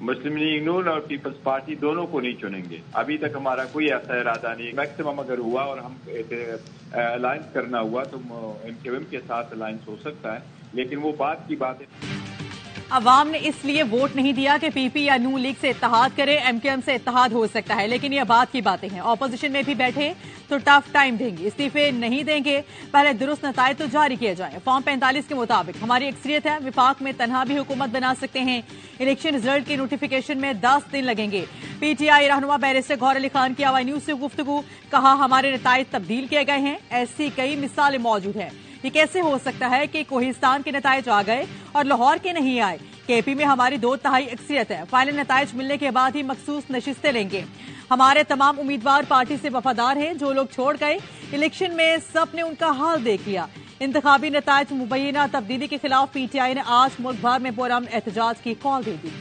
मुस्लिम league नून और peoples party दोनों को नहीं चुनेंगे। अभी तक हमारा कोई ऐसा इरादा नहीं। मैक्सिमम अगर हुआ और हम अलायंस करना हुआ तो MKM के साथ अलायंस हो सकता है, लेकिन वो बात की बात है। अवाम ने इसलिए वोट नहीं दिया कि पीपी या नून लीग से इत्तेहाद करे। MKM से इत्तेहाद हो सकता है, लेकिन ये बात की बातें हैं। ऑपोजिशन में भी बैठे तो टफ टाइम देंगे, इस्तीफे नहीं देंगे। पहले दुरुस्त नतायज तो जारी किए जाए। फॉर्म 45 के मुताबिक हमारी अक्सरियत है, विफाक में तनहा भी हुकूमत बना सकते हैं। इलेक्शन रिजल्ट की नोटिफिकेशन में 10 दिन लगेंगे। PTI रहनुमा बैरिस्टर गौहर अली खान की आवाज़ न्यूज से गुफ्तगू, कहा हमारे नतायज तब्दील किए गए हैं। ऐसी कई मिसालें मौजूद हैं। ये कैसे हो सकता है कि कोहिस्तान के नतायज आ गए और लाहौर के नहीं आए? KP में हमारी 2/3 अक्सरियत है। फाइनल नतायज मिलने के बाद ही मखसूस नशिस्तें लेंगे। हमारे तमाम उम्मीदवार पार्टी से वफादार हैं। जो लोग छोड़ गए इलेक्शन में सब ने उनका हाल देख लिया। इंतखाबी नतायज मुबैना तब्दीली के खिलाफ PTI ने आज मुल्क भर में पुरअमन एहतजाज की कॉल दे दी।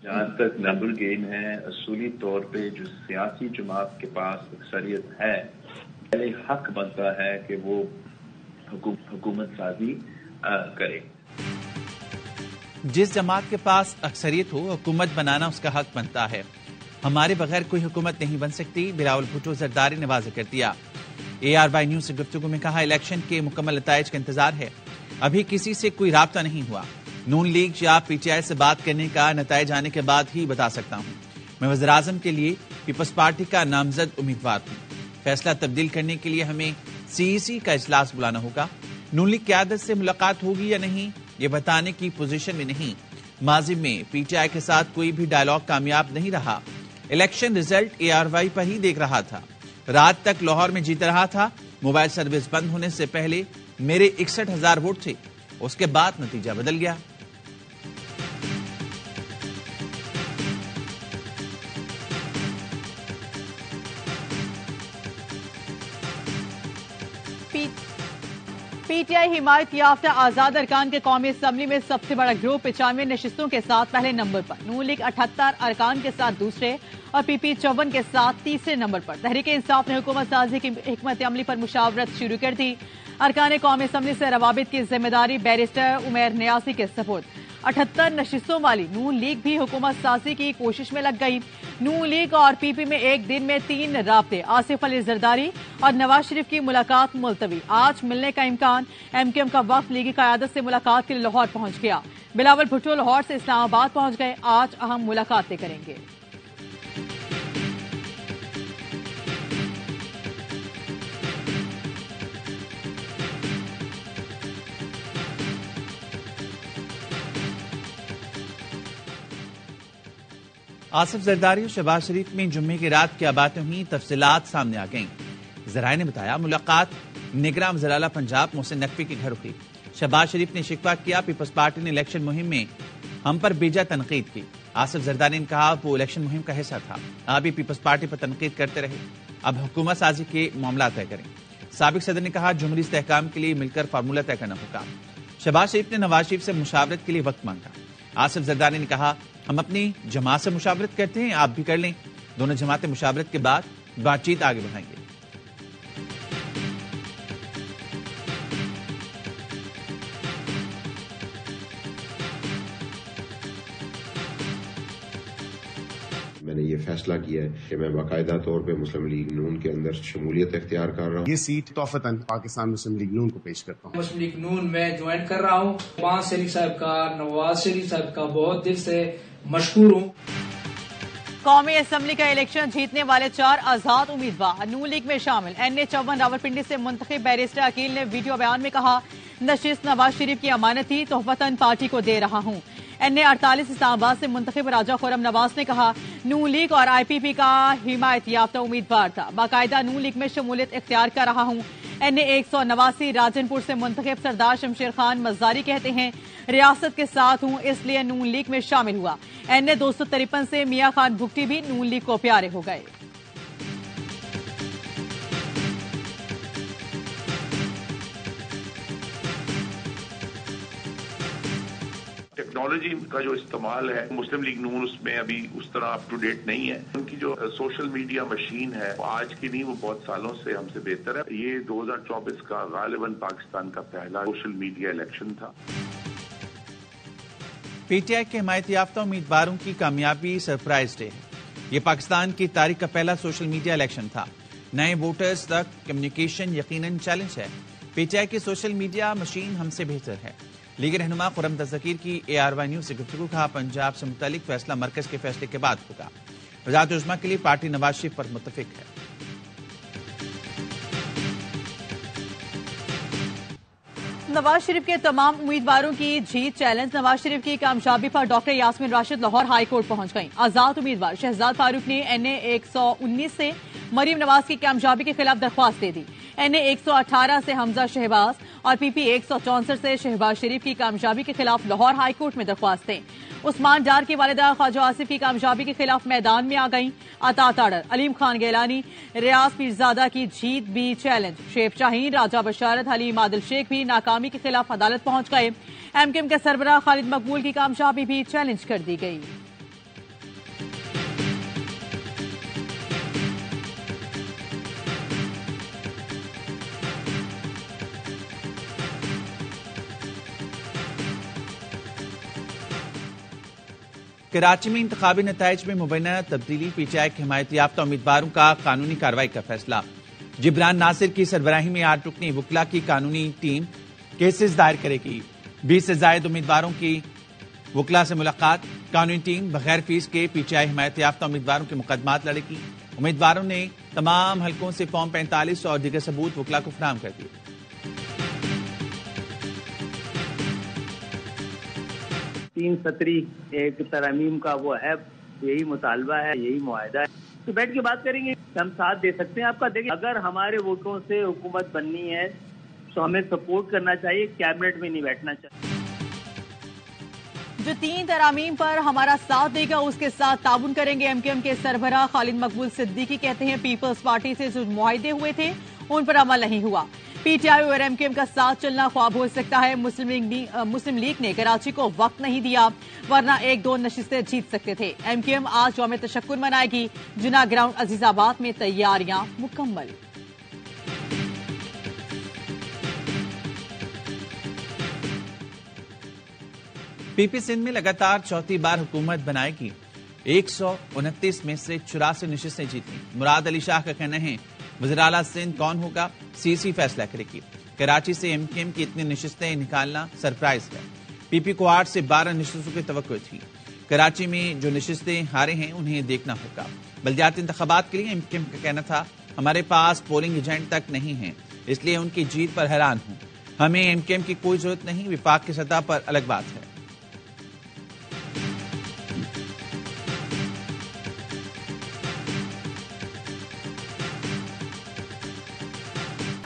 जहाँ तक नंबर गेम है, असूली तौर पे जो सियासी जमात के पास अक्सरियत है, पहले हक बनता है कि वो हुकूमत साजी करे। जिस जमात के पास अक्सरियत हो, हुकूमत बनाना उसका हक बनता है। हमारे बगैर कोई हुकूमत नहीं बन सकती, बिलावल भुट्टो जरदारी ने वाज़ेह कर दिया। ARY न्यूज से गुफ्तगू में कहा, इलेक्शन के मुकम्मल नतायज का इंतजार है। अभी किसी से कोई राब्ता नहीं हुआ। नून लीग या PTI से बात करने का नतायज आने के बाद ही बता सकता हूं। मैं वज़ीर आज़म के लिए पीपल्स पार्टी का नामजद उम्मीदवार हूं। फैसला तब्दील करने के लिए हमें CEC का इजलास बुलाना होगा। नून लीग क़यादत से मुलाकात होगी या नहीं, ये बताने की पोजीशन में नहीं। माजी में PTI के साथ कोई भी डायलॉग कामयाब नहीं रहा। इलेक्शन रिजल्ट ARY पर ही देख रहा था। रात तक लाहौर में जीत रहा था। मोबाइल सर्विस बंद होने से पहले मेरे 61,000 वोट थे। उसके बाद नतीजा बदल गया। PTI हिमायत याफ्ता आजाद अरकान के कौमी असम्बली में सबसे बड़ा ग्रुप 95 नशिस्तों के साथ पहले नंबर पर। नून लीग 78 अरकान के साथ दूसरे और PP 54 के साथ तीसरे नंबर पर। तहरीक इंसाफ ने हुकूमत साजी की हिकमत अमली पर मुशावरत शुरू कर दी। अरकान कौमी असम्बली से रवाबित की जिम्मेदारी बैरिस्टर उमैर नियासी के सपुर्द। 78 नशिस्तों वाली नून लीग भी हुकूमत साजी की कोशिश में लग गई। नून लीग और PP में एक दिन में 3 राब्ते। आसिफ अली जरदारी और नवाज शरीफ की मुलाकात मुलतवी। आज मिलने का इम्कान। MKM का वक्त लीगी क़यादत से मुलाकात के लिए लाहौर पहुंच गया। बिलावल भुट्टो लाहौर से इस्लामाबाद पहुंच गए। आज अहम मुलाकातें करेंगे। आसिफ जरदारी और शहबाज शरीफ में जुम्मे की रात क्या बातें हुई, तफसीलात सामने आ गईं। जराये ने बताया, मुलाकात निगरान वज़ीर आला पंजाब मोहसिन नकवी के घर हुई। शहबाज शरीफ ने शिकवा किया, पीपल्स पार्टी ने इलेक्शन मुहिम में हम पर बेजा तनकीद की। आसिफ जरदारी ने कहा, वो इलेक्शन मुहिम का हिस्सा था। आप भी पीपल्स पार्टी पर तनकीद करते रहे, अब हुकूमत साजी के मामला तय करें। साबिक सदर ने कहा, जुमहूरी इस्तेहकाम के लिए मिलकर फार्मूला तय करना होगा। शहबाज शरीफ ने नवाज शरीफ से मुशावरत के लिए वक्त मांगा। आसिफ जरदारी ने कहा, हम अपनी जमात से मुशावरत करते हैं, आप भी कर लें। दोनों जमातें मुशावरत के बाद बातचीत आगे बढ़ाएंगे। मैंने ये फैसला किया है कि मैं बाकायदा तौर पे मुस्लिम लीग नून के अंदर शमूलियत इख्तियार कर रहा हूँ। ये सीट तोहफतन पाकिस्तान मुस्लिम लीग नून को पेश करता हूँ। मुस्लिम लीग नून में ज्वाइन कर रहा हूँ। नवाज शरीफ साहब का, नवाज शरीफ साहब का बहुत दिल से मशहूर हूँ। कौमी असम्बली का इलेक्शन जीतने वाले 4 आजाद उम्मीदवार नून लीग में शामिल। NA 54 रावलपिंडी से मुंतखब बैरिस्टर अकील ने वीडियो बयान में कहा, नशिस्त नवाज शरीफ की अमानत थी, तोहफतन पार्टी को दे रहा हूँ। NA 48 इस्लामाबाद से मुंतखब राजा खुरम नवाज ने कहा, नून लीग और IPP का हिमायत याफ्ता उम्मीदवार था, बाकायदा नून लीग में शमूलियत इख्तियार कर रहा हूँ। NA 189 राजनपुर से मुंतखब सरदार शमशेर खान मज़ारी कहते हैं, रियासत के साथ हूँ इसलिए नून लीग में शामिल हुआ। NA 253 से मियां खान भुट्टी भी नून लीग को प्यारे हो गए। टेक्नोलॉजी का जो इस्तेमाल है, मुस्लिम लीग नून उसमें अभी उस तरह अप टू डेट नहीं है। उनकी जो सोशल मीडिया मशीन है वो आज की नहीं, वो बहुत सालों से हमसे बेहतर है। ये 2024 का गालिबन पाकिस्तान का पहला सोशल मीडिया इलेक्शन था। पीटीआई के हिमायत याफ्ता उम्मीदवारों की कामयाबी सरप्राइज डे है। ये पाकिस्तान की तारीख का पहला सोशल मीडिया इलेक्शन था। नए वोटर्स तक कम्युनिकेशन यकीनन चैलेंज है। पीटीआई की सोशल मीडिया मशीन हमसे बेहतर है। लीग रहनुमा खुर्रम दस्तगीर की ARY न्यूज से गुफ्तगू। कहा, पंजाब से मुतालिक फैसला मरकज के फैसले के बाद होगा। वज़ारत उज़्मा के लिए पार्टी नवाज शरीफ पर मुत्तफिक है। नवाज शरीफ के तमाम उम्मीदवारों की जीत चैलेंज। नवाज शरीफ की कामयाबी पर doctor Yasmin Rashid Lahore high court पहुंच गईं। आजाद उम्मीदवार शहजाद फारूक ने NA 119 से मरीम नवाज की कामयाबी के खिलाफ दरख्वास्त दे दी। NA 118 से हमजा शहबाज और PP 164 से शहबाज शरीफ की कामयाबी के खिलाफ लाहौर हाई कोर्ट में दरख्वास्तें। उस्मान डार की वालिदा ख्वाजा आसिफ की कामयाबी के खिलाफ मैदान में आ गईं। अता ताड़र, अलीम खान गैलानी, रियाज पीरजादा की जीत भी चैलेंज। शेख शाहीन, राजा बशारत, हलीम आदिल शेख भी नाकामी के खिलाफ अदालत पहुंच गए। MKM के सरबराह खालिद मकबूल की कामयाबी भी चैलेंज कर दी गई। कराची में इंतखाबी नताइज में मुबैना तब्दीली। पीटीआई के हिमायत याफ्ता उम्मीदवारों का कानूनी कार्रवाई का फैसला। जिब्रान नासिर की सरबराही में 8 रुकनी वकला की कानूनी टीम केसेस दायर करेगी। 20 से ज्यादा उम्मीदवारों की वकला से मुलाकात। कानूनी टीम बगैर फीस के पीटीआई हिमायत याफ्ता उम्मीदवारों के मुकदमात लड़ेगी। उम्मीदवारों ने तमाम हलकों से फॉर्म 45 और दीगर सबूत वकला को फराहम कर दिए। तीन सतरी एक तरमीम का वो है, यही मुतालबा है, यही मुआहदा है, तो बैठ के बात करेंगे। हम साथ दे सकते हैं आपका। देखिए, अगर हमारे वोटों से हुकूमत बननी है तो हमें सपोर्ट करना चाहिए, कैबिनेट में नहीं बैठना चाहिए। जो 3 तरामीम पर हमारा साथ देगा उसके साथ ताउन करेंगे। MKM के सरबराह खालिद मकबूल सिद्दीकी कहते हैं पीपल्स पार्टी से जो मुआहदे हुए थे उन पर अमल नहीं हुआ। पीटीआई और MKM का साथ चलना ख्वाब हो सकता है। मुस्लिम लीग ने कराची को वक्त नहीं दिया, वरना 1-2 नशिस्तें जीत सकते थे। MKM आज यौम तशक्कुर मनाएगी। जुना ग्राउंड अजीजाबाद में तैयारियां मुकम्मल। PP सिंध में लगातार चौथी बार हुकूमत बनाएगी। 129 में से 84 नशिस्तें जीती। मुराद अली शाह का कहना है वज़ीर आला सिंध कौन होगा CC फैसला करेगी। कराची से MKM की इतनी नशिस्तें निकालना सरप्राइज है। PP को 8 से 12 नशिस्तों की तवक्को थी। कराची में जो नशिस्तें हारे हैं उन्हें देखना होगा। बल्दियाती इंतखाबात के लिए MKM का कहना था हमारे पास पोलिंग एजेंट तक नहीं है, इसलिए उनकी जीत पर हैरान हूं। हमें MKM की कोई जरूरत नहीं, विफाक की सतह पर अलग बात है।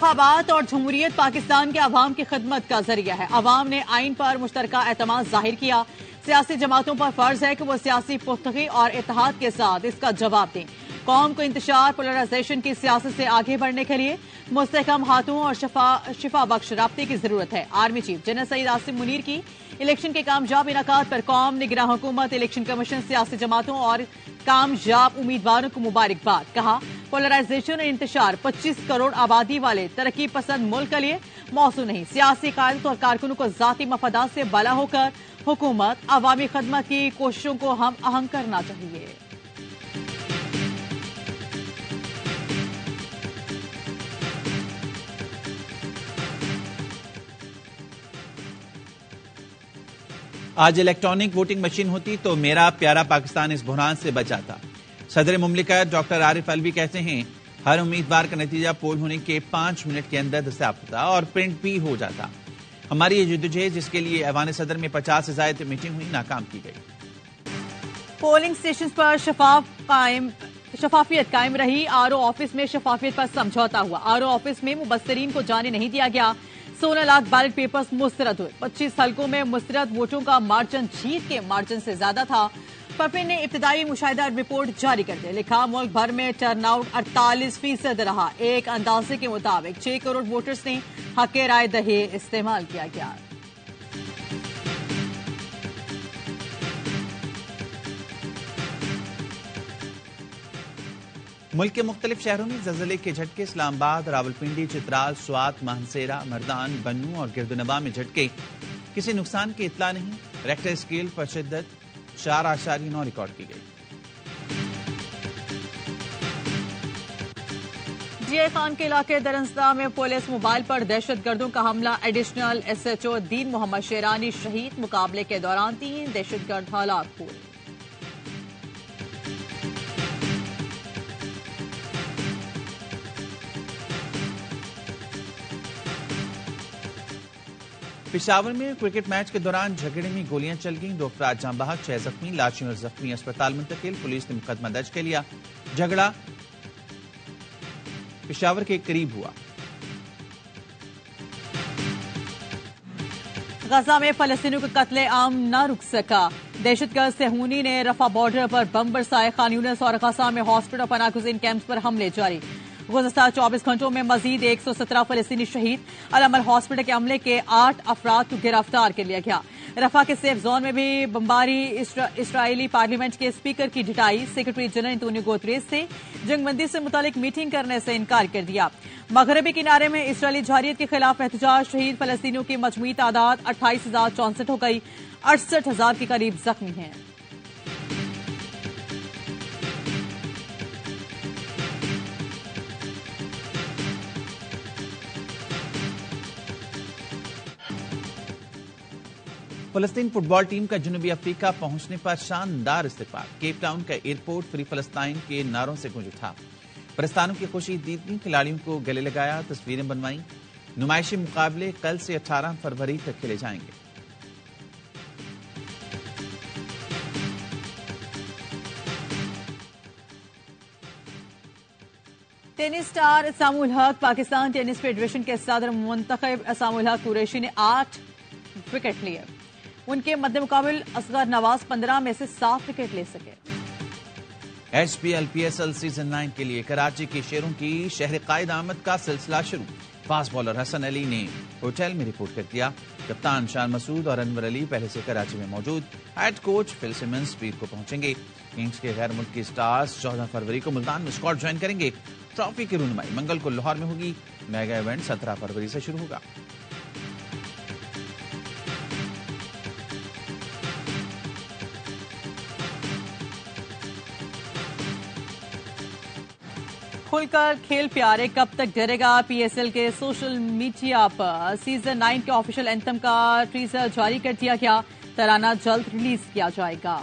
इंतखाबात और जमहूरियत पाकिस्तान के अवाम की खिदमत का जरिया है। अवाम ने आइन पर मुश्तरका एतमाद जाहिर किया। सियासी जमातों पर फर्ज है कि वो सियासी पुख्तगी और इत्तेहाद के साथ इसका जवाब दें। कौम को इंतशार पोलराइजेशन की सियासत से आगे बढ़ने के लिए मुस्तहकम हाथों और शिफा बख्श राब्ते की जरूरत है। Army chief general Saeed Asim Munir की इलेक्शन के कामयाब इनाकात पर कौम, निगरान हुकूमत, इलेक्शन कमीशन, सियासी जमातों और कामयाब उम्मीदवारों को मुबारकबाद। कहा पोलराइजेशन और इंतशार 25 करोड़ आबादी वाले तरक्की पसंद मुल्क के लिए मौसू नहीं। सियासी कायदत और कारकुनों को जाती मफादात से बला होकर हुकूमत अवामी खदमत की कोशिशों को हम अहम करना चाहिए। आज इलेक्ट्रॉनिक वोटिंग मशीन होती तो मेरा प्यारा पाकिस्तान इस बुहरान से बचाता। सदर मुमलिकत डॉक्टर आरिफ अलवी कहते हैं हर उम्मीदवार का नतीजा पोल होने के 5 मिनट के अंदर दस्तयाब होता और प्रिंट भी हो जाता। हमारी ये जद्दोजहद जिसके लिए ऐवान सदर में 50 से ज्यादा मीटिंग हुई, नाकाम की गई। पोलिंग स्टेशन पर शफाफियत कायम रही। आरओ ऑफिस में शफाफियत पर समझौता हुआ। आरओ ऑफिस में मुबस्सरीन को जाने नहीं दिया गया। 16 लाख बैलेट पेपर्स मुस्तरद हुए। 25 हलकों में मुस्तरद वोटों का मार्जिन जीत के मार्जिन से ज्यादा था। परवीन ने इब्तिदाई मुशाहिदा रिपोर्ट जारी कर दी। लिखा मुल्क भर में टर्नआउट 48% रहा। एक अंदाजे के मुताबिक 6 करोड़ वोटर्स ने हक राय दही इस्तेमाल किया गया। मुल्क के मुख्तलिफ शहरों में ज़लज़ले के झटके। इस्लामाबाद, रावलपिंडी, चित्राल, स्वात, मानसेरा, मर्दान, बन्नू और गिरदुनबा में झटके। किसी नुकसान की इत्तला नहीं। रेक्टर स्केल पर शिद्दत 4.9 रिकॉर्ड की गई। जीए खान के इलाके दरंसदा में पुलिस मोबाइल पर दहशतगर्दों का हमला। एडिशनल SHO दीन मोहम्मद शेरानी शहीद। मुकाबले के दौरान 3 दहशतगर्द हलाक हुए। पेशावर में क्रिकेट मैच के दौरान झगड़े में गोलियां चल गईं। 2 अफराद जाँ बहक, 6 जख्मी। लाशें और जख्मी अस्पताल मुंतकिल। पुलिस ने मुकदमा दर्ज कर लिया। झगड़ा पेशावर के करीब हुआ। गजा में फलस्तीनियों का कत्ले आम न रुक सका। दहशतगर्द सेहूनी ने रफा बॉर्डर पर बम बरसाए। खान यूनिस और गजा में हॉस्पिटल पनागुज़ीन कैंप्स पर हमले जारी। गुज़श्ता 24 घंटों में मजीद 117 फलस्तीनी शहीद। अल-अमल हॉस्पिटल के हमले के 8 अफराद को गिरफ्तार कर लिया गया। रफा के सेफ जोन में भी बमबारी। इसराइली पार्लियामेंट के स्पीकर की ढिटाई। सेक्रेटरी जनरल एंटोनियो गुतरेस से जंगबंदी से मुतालिक मीटिंग करने से इनकार कर दिया। मगरबी किनारे में इसराइली जहारियत के खिलाफ एहतजाज। शहीद फलस्तीनियों की मजमूई तादाद 28,064 हो गई। 68,000 के करीब जख्मी हैं। फलस्तीन फुटबॉल टीम का जनूबी अफ्रीका पहुंचने पर शानदार इस्तकबाल। केप टाउन का एयरपोर्ट फ्री फलस्तीन के नारों से गूंज उठा। प्रस्तानों की खुशी दीदी खिलाड़ियों को गले लगाया, तस्वीरें बनवाई। नुमाइशी मुकाबले कल से 18 फरवरी तक खेले जाएंगे। टेनिस स्टार असामुल हक पाकिस्तान टेनिस फेडरेशन के सदर मुंतखब असामुल हक कुरैशी ने 8 विकेट लिए। उनके मध्य मुकाबिल असगर नवाज 15 में से 7 विकेट ले सके। HPL PSL सीजन 9 के लिए कराची के शेरों की शहर कायद आमद का सिलसिला शुरू। फास्ट बॉलर हसन अली ने होटल में रिपोर्ट कर दिया। कप्तान शान मसूद और अनवर अली पहले से कराची में मौजूद। हेड कोच फिल सिमंस पीर को पहुंचेंगे। किंग्स के गैर मुल्की स्टार्स 14 फरवरी को मुल्तान में स्क्वाड ज्वाइन करेंगे। ट्रॉफी की रुनमाई मंगल को लाहौर में होगी। मेगा इवेंट 17 फरवरी से शुरू होगा। खुलकर खेल प्यारे कब तक डरेगा। PSL के सोशल मीडिया पर सीजन 9 के ऑफिशियल एंथम का टीजर जारी कर दिया गया। तराना जल्द रिलीज किया जाएगा।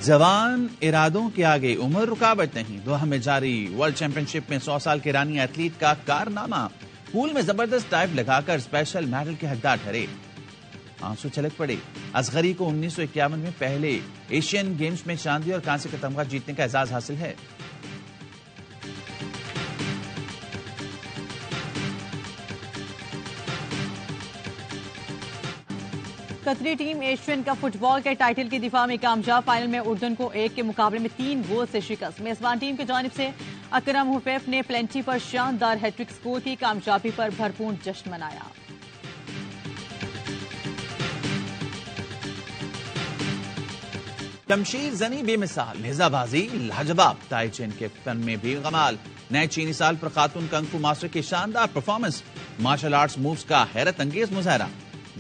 जवान इरादों के आगे उम्र रुकावट नहीं। दोहा में जारी वर्ल्ड चैंपियनशिप में 100 साल के ईरानी एथलीट का कारनामा। पूल में जबरदस्त डाइव लगाकर स्पेशल मेडल के हकदार ठहरे। आंसू छलक पड़े। असगरी को 1951 में पहले एशियन गेम्स में चांदी और कांसे का तमगा जीतने का एजाज हासिल है। कतरी टीम एशियन कप फुटबॉल के टाइटल की दिफा में कामयाब। फाइनल में उर्दन को 1 के मुकाबले में 3 गोल से शिकस्त। मेजबान टीम की जानिब से अकरम हुफैफ ने प्लेंटी पर शानदार हैट्रिक स्कोर की। कामयाबी पर भरपूर जश्न मनाया। शमशीर जनी बेमिसाल, नेजाबाजी लाजवाब। ताइचेन के फन में भी कमाल। नए चीनी साल पर खातून कंग फू मास्टर की शानदार परफॉर्मेंस। मार्शल आर्ट्स मूव्स का हैरत अंगेज मुजाहरा।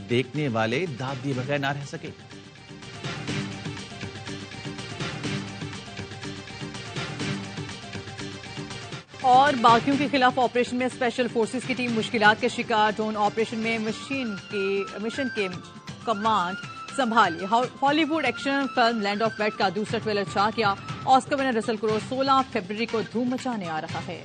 देखने वाले दाद दिए बगैर ना रह सके। और बाकियों के खिलाफ ऑपरेशन में स्पेशल फोर्सेस की टीम मुश्किलात के शिकार। ड्रोन ऑपरेशन में मिशन के कमांड संभाली। Hollywood action film land of bad का दूसरा ट्रेलर छा गया। ऑस्कर विनर रसल क्रो 16 फरवरी को धूम मचाने आ रहा है।